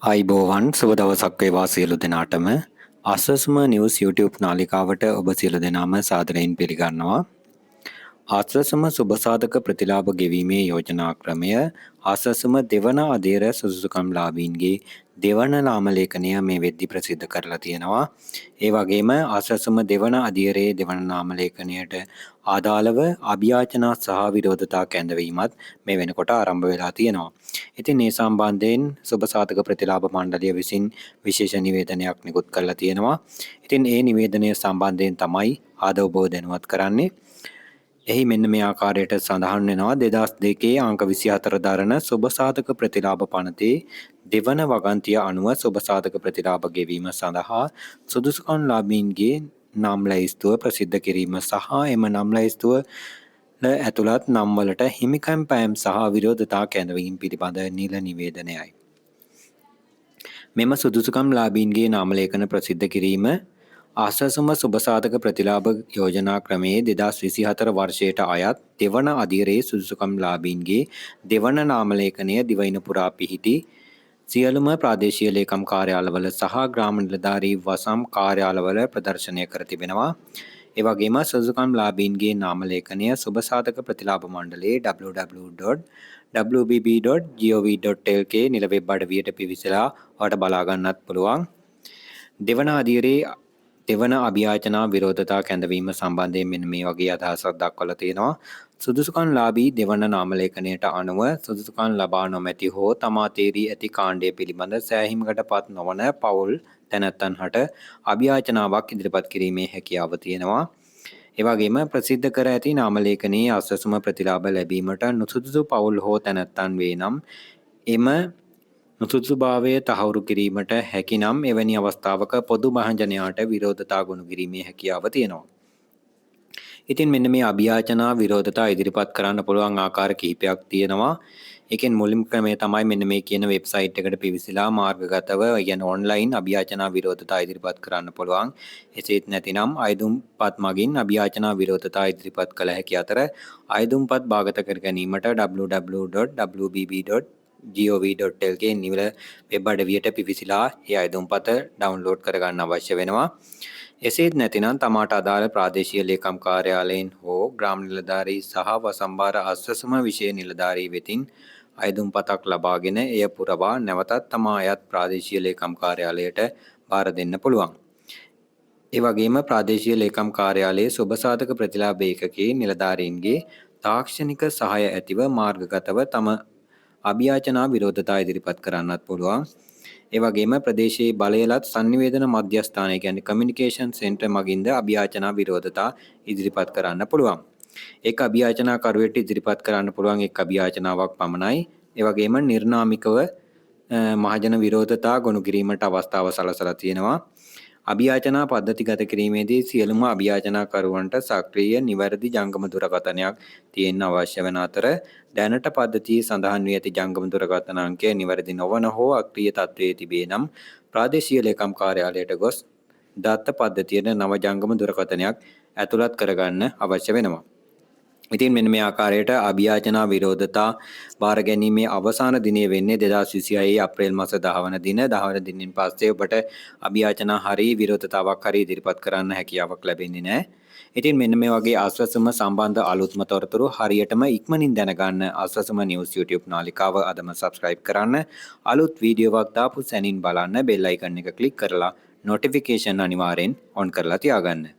අයිබෝවන් සුබ දවසක් වේවා සියලු දෙනාටම ආසස්ම නිවුස් YouTube නාලිකාවට ඔබ සියලු දෙනාම සාදරයෙන් පිළිගන්නවා. ආසස්ම සුබසාධක ප්‍රතිලාභ ගෙවීමේ යෝජනා ක්‍රමය ආසස්ම දෙවන අධීර සුදුසුකම්ලාභීන්ගේ දෙවන නාම ලේඛනය මේ වෙද්දි ප්‍රසිද්ධ කරලා තියෙනවා. ඒ වගේම ආසස්ම දෙවන අධීරයේ දෙවන නාම ලේඛනයට ආදාළව අභියාචනා සහ විරෝධතා කැඳවීමත් මේ වෙනකොට ආරම්භ වෙලා තියෙනවා. ඉතින් ඒ සම්බන්ධයෙන් සුබසාධක ප්‍රතිලාභ මණ්ඩලය විසින් විශේෂ නිවේදනයක් නිකුත් කරලා තියෙනවා. ඉතින් ඒ නිවේදනය සම්බන්ධයෙන් තමයි ආද ඔබව දැනුවත් කරන්නේ. එහි මෙන්න මේ ආකාරයට සඳහන් වෙනවා 2002 අංක 24 දරන සුබසාධක ප්‍රතිලාභ පනතේ දෙවන වගන්තිය අනුව සුබසාධක ප්‍රතිලාභ ගෙවීම සඳහා සුදුසුකම් ලාභීන්ගේ නම් ලැයිස්තුව ප්‍රසිද්ධ කිරීම සහ එම නම් ලැයිස්තුව ඇතුළත් නම්වලට හිමිකම් පෑම් සහ විරෝධතා කැඳවීම පිළිබඳ නිල නිවේදනයයි. මෙම සුදුසුකම් ලාභීන්ගේ නාම ලේඛන ප්‍රසිද්ධ කිරීම ආසසම සුබසාධක ප්‍රතිලාභ යෝජනා ක්‍රමයේ 2024 වර්ෂයට අයත් දෙවන අධීරයේ සුදුසුකම් ලාභීන්ගේ දෙවන නාම ලේඛනය දිවයින පුරා පිහිටි සියලුම ප්‍රාදේශීය ලේකම් කාර්යාලවල සහ ග්‍රාම නිලධාරී වසම් කාර්යාලවල ප්‍රදර්ශනය කර තිබෙනවා. ඒ වගේම සුදුසුකම් ලාභීන්ගේ නාම ලේඛනය සුබසාධක ප්‍රතිලාභ මණ්ඩලයේ www.wbb.gov.lk නිල වෙබ් අඩවියට පිවිසලා ඔයාලට බලා ගන්නත් පුළුවන්. දෙවන අධීරයේ දෙවන අභියාචනා විරෝධතා කැඳවීම සම්බන්ධයෙන් මෙන්න මේ වගේ අදහසක් දක්වලා තියෙනවා. සුදුසුකම් ලාභී දෙවන නාම ලේඛනයට අනුව සුදුසුකම් ලබා නොමැති හෝ තමා තේරී ඇති කාණ්ඩය පිළිබඳ සෑහීමකටපත් නොවන පවුල් තැනැත්තන්හට අභියාචනාවක් ඉදිරිපත් කිරීමේ හැකියාව තියෙනවා. ඒ වගේම ප්‍රසිද්ධ කර ඇති නාම ලේඛනයේ අසසුම ප්‍රතිලාභ ලැබීමට නුසුදුසු පවුල් හෝ තැනැත්තන් වේ නම් එම නුසුදුසුභාවය තහවුරු කිරීමට හැකි නම් එවැනි අවස්ථාවක පොදු මහජනයාට විරෝධතා ගොනු කිරීමේ හැකියාව තියෙනවා. ඉතින් මෙන්න මේ අභියාචනා විරෝධතා ඉදිරිපත් කරන්න පුළුවන් ආකාර කිහිපයක් තියෙනවා. ඒකෙන් මුලින්ම ක්‍රමය තමයි මෙන්න මේ කියන වෙබ්සයිට් එකට පිවිසලා මාර්ගගතව කියන ඔන්ලයින් අභියාචනා විරෝධතා ඉදිරිපත් කරන්න පුළුවන්. එසේත් නැතිනම් අයදුම්පත් මගින් අභියාචනා විරෝධතා ඉදිරිපත් කළ හැකි අතර අයදුම්පත් භාගත කර ගැනීමට www.wbb.gov.lk නිවල වෙබ් අඩවියට පිවිසලා ඒ අයදුම්පත ඩවුන්ලෝඩ් කරගන්න අවශ්‍ය වෙනවා. එසේත් නැතිනම් තමාට අදාළ ප්‍රාදේශීය ලේකම් කාර්යාලයෙන් හෝ ග්‍රාම නිලධාරී සහ වසම්බාර අස්වසම විෂය නිලධාරී වෙතින් අයදුම්පතක් ලබාගෙන එය පුරවා නැවතත් තමා අයත් ප්‍රාදේශීය ලේකම් කාර්යාලයට බාර දෙන්න පුළුවන්. ඒ වගේම ප්‍රාදේශීය ලේකම් කාර්යාලයේ සුබසාධක ප්‍රතිලාභ ඒකකයේ නිලධාරීන්ගේ තාක්ෂණික සහාය ඇතිව මාර්ගගතව තම අභියාචනා විරෝධතා ඉදිරිපත් කරන්නත් පුළුවන්. ඒ වගේම ප්‍රදේශයේ බලයලත් sannivedana මධ්‍යස්ථානය කියන්නේ කමියුනිකේෂන් සෙන්ටර් මගින්ද අභියාචනා විරෝධතා ඉදිරිපත් කරන්න පුළුවන්. ඒක අභියාචනා කරුවෙට ඉදිරිපත් කරන්න පුළුවන් එක් අභියාචනාවක් පමණයි. ඒ වගේම නිර්නාමිකව මහජන විරෝධතා ගොනු කිරීමට අවස්ථාව සලසලා තියෙනවා. අභියාචනා පද්ධතිගත කිරීමේදී සියලුම අභියාචනා කරුවන්ට සක්‍රීය නිවැරදි ජංගම දුරකථනයක් තියෙන්න අවශ්‍ය වන අතර දැනට පද්ධතියේ සඳහන් වී ඇති ජංගම දුරකථන අංකය නිවැරදි නොවන හෝ අක්‍රීය තත්ත්වයේ තිබේ නම් ප්‍රාදේශීය ලේකම් කාර්යාලයට ගොස් දත්ත පද්ධතියට නව ජංගම දුරකථනයක් ඇතුළත් කරගන්න අවශ්‍ය වෙනවා. ඉතින් මෙන්න මේ ආකාරයට අභියාචනා විරෝධතා බාර ගැනීමේ අවසාන දිනය වෙන්නේ 2026 අප්‍රේල් මාස 10 වන දින. 10 වන දිනින් පස්සේ ඔබට අභියාචනා හරි විරෝධතාවක් හරි ඉදිරිපත් කරන්න හැකියාවක් ලැබෙන්නේ නැහැ. ඉතින් මෙන්න මේ වගේ ආස්වාසම සම්බන්ධ අලුත්ම තොරතුරු හරියටම ඉක්මනින් දැනගන්න ආස්වාසම නිවුස් YouTube නාලිකාව අදම subscribe කරන්න. අලුත් වීඩියෝවක් දාපු සැනින් බලන්න බෙල් අයිකන් එක ක්ලික් කරලා notification අනිවාර්යෙන් on කරලා තියාගන්න.